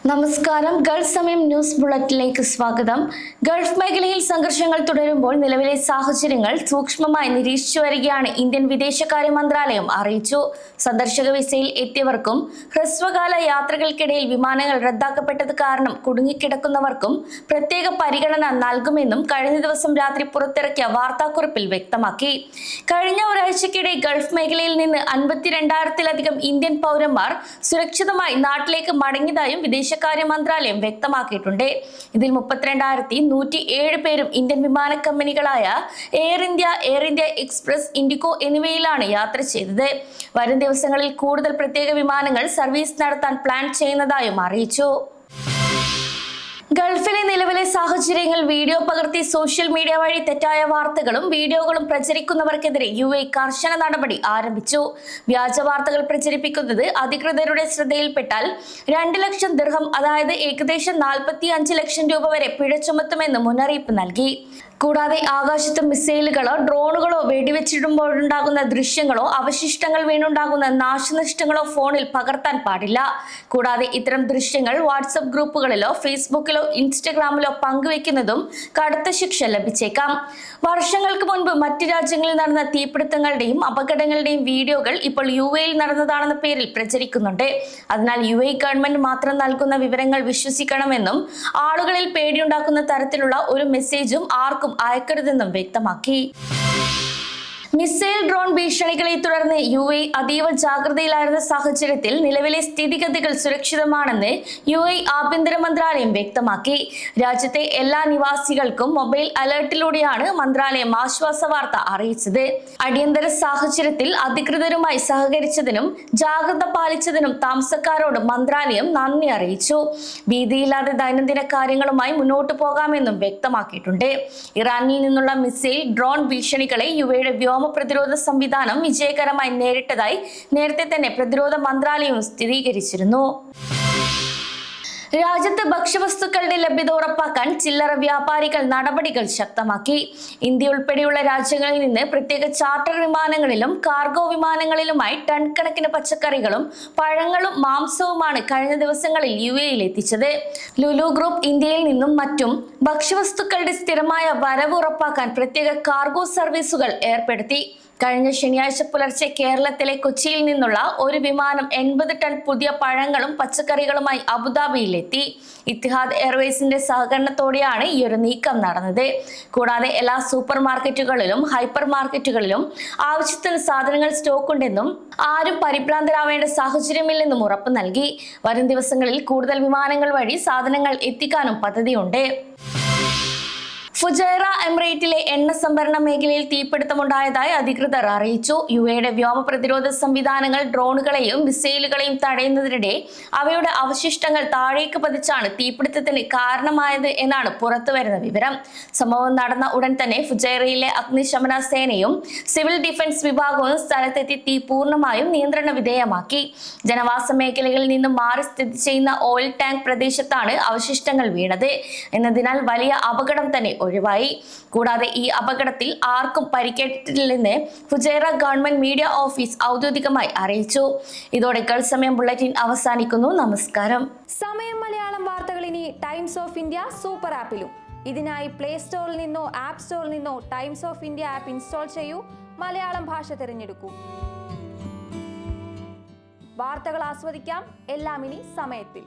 നമസ്കാരം. ഗൾഫ് സമയം ന്യൂസ് ബുള്ളറ്റിനിലേക്ക് സ്വാഗതം. ഗൾഫ് മേഖലയിൽ സംഘർഷങ്ങൾ തുടരുമ്പോൾ നിലവിലെ സാഹചര്യങ്ങൾ സൂക്ഷ്മമായി നിരീക്ഷിച്ചു വരികയാണ് ഇന്ത്യൻ വിദേശകാര്യ മന്ത്രാലയം അറിയിച്ചു. സന്ദർശക വിസയിൽ എത്തിയവർക്കും ഹ്രസ്വകാല യാത്രകൾക്കിടയിൽ വിമാനങ്ങൾ റദ്ദാക്കപ്പെട്ടത് കാരണം കുടുങ്ങിക്കിടക്കുന്നവർക്കും പ്രത്യേക പരിഗണന നൽകുമെന്നും കഴിഞ്ഞ ദിവസം രാത്രി പുറത്തിറക്കിയ വാർത്താക്കുറിപ്പിൽ വ്യക്തമാക്കി. കഴിഞ്ഞ ഒരാഴ്ചക്കിടെ ഗൾഫ് മേഖലയിൽ നിന്ന് 52,000-ത്തിലധികം ഇന്ത്യൻ പൗരന്മാർ സുരക്ഷിതമായി നാട്ടിലേക്ക് മടങ്ങിയതായും വിദേശകാര്യ മന്ത്രാലയം വ്യക്തമാക്കിയിട്ടുണ്ട്. ഇതിൽ 32,107 പേരും ഇന്ത്യൻ വിമാന കമ്പനികളായ എയർ ഇന്ത്യ എക്സ്പ്രസ്, ഇൻഡിഗോ എന്നിവയിലാണ് യാത്ര ചെയ്തത്. വരും ദിവസങ്ങളിൽ കൂടുതൽ പ്രത്യേക വിമാനങ്ങൾ സർവീസ് നടത്താൻ പ്ലാൻ ചെയ്യുന്നതായും അറിയിച്ചു. ഗൾഫിലെ നിലവിലെ സാഹചര്യങ്ങൾ വീഡിയോ പകർത്തി സോഷ്യൽ മീഡിയ വഴി തെറ്റായ വാർത്തകളും വീഡിയോകളും പ്രചരിക്കുന്നവർക്കെതിരെ UAE കർശന നടപടി ആരംഭിച്ചു. വ്യാജ വാർത്തകൾ പ്രചരിപ്പിക്കുന്നത് അധികൃതരുടെ ശ്രദ്ധയിൽപ്പെട്ടാൽ 2 ലക്ഷം ദിർഹം, അതായത് ഏകദേശം 45 ലക്ഷം രൂപ വരെ പിഴ ചുമത്തുമെന്ന് മുന്നറിയിപ്പ് നൽകി. കൂടാതെ ആകാശത്ത് മിസൈലുകളോ ഡ്രോണുകളോ വെടിവെച്ചിടുമ്പോഴുണ്ടാകുന്ന ദൃശ്യങ്ങളോ അവശിഷ്ടങ്ങൾ വീണുണ്ടാകുന്ന നാശനഷ്ടങ്ങളോ ഫോണിൽ പകർത്താൻ പാടില്ല. കൂടാതെ ഇത്തരം ദൃശ്യങ്ങൾ വാട്സപ്പ് ഗ്രൂപ്പുകളിലോ ഫേസ്ബുക്കിലോ ഇൻസ്റ്റഗ്രാമിലോ പങ്കുവെക്കുന്നതും കടുത്ത ശിക്ഷ ലഭിച്ചേക്കാം. വർഷങ്ങൾക്ക് മുൻപ് മറ്റു രാജ്യങ്ങളിൽ നടന്ന തീപിടുത്തങ്ങളുടെയും അപകടങ്ങളുടെയും വീഡിയോകൾ ഇപ്പോൾ UAE നടന്നതാണെന്ന പേരിൽ പ്രചരിക്കുന്നുണ്ട്. അതിനാൽ UAE ഗവൺമെന്റ് മാത്രം നൽകുന്ന വിവരങ്ങൾ വിശ്വസിക്കണമെന്നും ആളുകളിൽ പേടിയുണ്ടാക്കുന്ന തരത്തിലുള്ള ഒരു മെസ്സേജും ആർക്കും അയക്കരുതെന്നും വ്യക്തമാക്കി. മിസൈൽ ഡ്രോൺ ഭീഷണികളെ തുടർന്ന് UAE അതീവ ജാഗ്രതയിലായിരുന്ന സാഹചര്യത്തിൽ നിലവിലെ സ്ഥിതിഗതികൾ സുരക്ഷിതമാണെന്ന് UAE ആഭ്യന്തര മന്ത്രാലയം വ്യക്തമാക്കി. രാജ്യത്തെ എല്ലാ നിവാസികൾക്കും മൊബൈൽ അലർട്ടിലൂടെയാണ് മന്ത്രാലയം ആശ്വാസ വാർത്ത അറിയിച്ചത്. അടിയന്തര സാഹചര്യത്തിൽ അധികൃതരുമായി സഹകരിച്ചതിനും ജാഗ്രത പാലിച്ചതിനും താമസക്കാരോട് മന്ത്രാലയം നന്ദി അറിയിച്ചു. ഭീതിയില്ലാതെ ദൈനംദിന കാര്യങ്ങളുമായി മുന്നോട്ടു പോകാമെന്നും വ്യക്തമാക്കിയിട്ടുണ്ട്. ഇറാനിൽ നിന്നുള്ള മിസൈൽ ഡ്രോൺ ഭീഷണികളെ UAEയുടെ വ്യോമ പ്രതിരോധ സംവിധാനം വിജയകരമായി നേരിട്ടതായി നേരത്തെ തന്നെ പ്രതിരോധ മന്ത്രാലയവും സ്ഥിരീകരിച്ചിരുന്നു. രാജ്യത്ത് ഭക്ഷ്യവസ്തുക്കളുടെ ലഭ്യത ഉറപ്പാക്കാൻ ചില്ലറ വ്യാപാരികൾ നടപടികൾ ശക്തമാക്കി. ഇന്ത്യ ഉൾപ്പെടെയുള്ള രാജ്യങ്ങളിൽ നിന്ന് പ്രത്യേക ചാർട്ടർ വിമാനങ്ങളിലും കാർഗോ വിമാനങ്ങളിലുമായി ടൺ കണക്കിന് പച്ചക്കറികളും പഴങ്ങളും മാംസവുമാണ് കഴിഞ്ഞ ദിവസങ്ങളിൽ UAEയിൽ എത്തിച്ചത്. ലുലു ഗ്രൂപ്പ് ഇന്ത്യയിൽ നിന്നും മറ്റും ഭക്ഷ്യവസ്തുക്കളുടെ സ്ഥിരമായ വരവ് ഉറപ്പാക്കാൻ പ്രത്യേക കാർഗോ സർവീസുകൾ ഏർപ്പെടുത്തി. കഴിഞ്ഞ ശനിയാഴ്ച പുലർച്ചെ കേരളത്തിലെ കൊച്ചിയിൽ നിന്നുള്ള ഒരു വിമാനം 80 ടൺ പുതിയ പഴങ്ങളും പച്ചക്കറികളുമായി അബുദാബിയിലെത്തി. ഇത്തിഹാദ് എയർവേസിന്റെ സഹകരണത്തോടെയാണ് ഈ ഒരു നീക്കം നടന്നത്. കൂടാതെ എല്ലാ സൂപ്പർ മാർക്കറ്റുകളിലും ഹൈപ്പർ മാർക്കറ്റുകളിലും ആവശ്യത്തിന് സാധനങ്ങൾ സ്റ്റോക്ക് ഉണ്ടെന്നും ആരും പരിഭ്രാന്തരാവേണ്ട സാഹചര്യമില്ലെന്നും ഉറപ്പ് നൽകി. വരും ദിവസങ്ങളിൽ കൂടുതൽ വിമാനങ്ങൾ വഴി സാധനങ്ങൾ എത്തിക്കാനും പദ്ധതിയുണ്ട്. ഫുജൈറ എമിറേറ്റിലെ എണ്ണ സംഭരണ മേഖലയിൽ തീപിടുത്തമുണ്ടായതായി അധികൃതർ അറിയിച്ചു. UAEയുടെ വ്യോമ പ്രതിരോധ സംവിധാനങ്ങൾ ഡ്രോണുകളെയും മിസൈലുകളെയും തടയുന്നതിനിടെ അവയുടെ അവശിഷ്ടങ്ങൾ താഴേക്ക് പതിച്ചാണ് തീപിടുത്തത്തിന് കാരണമായത് എന്നാണ് പുറത്തുവരുന്ന വിവരം. സംഭവം നടന്ന ഉടൻ തന്നെ ഫുജൈറയിലെ അഗ്നിശമന സേനയും സിവിൽ ഡിഫൻസ് വിഭാഗവും സ്ഥലത്തെത്തി തീ പൂർണ്ണമായും നിയന്ത്രണ വിധേയമാക്കി. ജനവാസ മേഖലകളിൽ നിന്നും മാറി സ്ഥിതി ചെയ്യുന്ന ഓയിൽ ടാങ്ക് പ്രദേശത്താണ് അവശിഷ്ടങ്ങൾ വീണത് എന്നതിനാൽ വലിയ അപകടം തന്നെ ഒഴിവായി. കൂടാതെ ഈ അപകടത്തിൽ ആർക്കും പരിക്കേറ്റിട്ടില്ലെന്ന് ഫുജൈറ ഗവൺമെന്റ് മീഡിയ ഓഫീസ് ഔദ്യോഗികമായി അറിയിച്ചു. ഇതോടെ ഗൾഫ് സമയം ബുള്ളറ്റിൻ അവസാനിക്കുന്നു. നമസ്കാരം. സമയം മലയാളം വാർത്തകൾ ഇനി ടൈംസ് ഓഫ് ഇന്ത്യ സൂപ്പർ ആപ്പിലും. ഇതിനായി പ്ലേ സ്റ്റോറിൽ നിന്നോ ആപ്പ് സ്റ്റോറിൽ നിന്നോ times of India app install ചെയ്യൂ. മലയാളം ഭാഷ തിരഞ്ഞെടുക്കൂ. വാർത്തകൾ ആസ്വദിക്കാം. എല്ലാം ഇനി സമയത്തിൽ.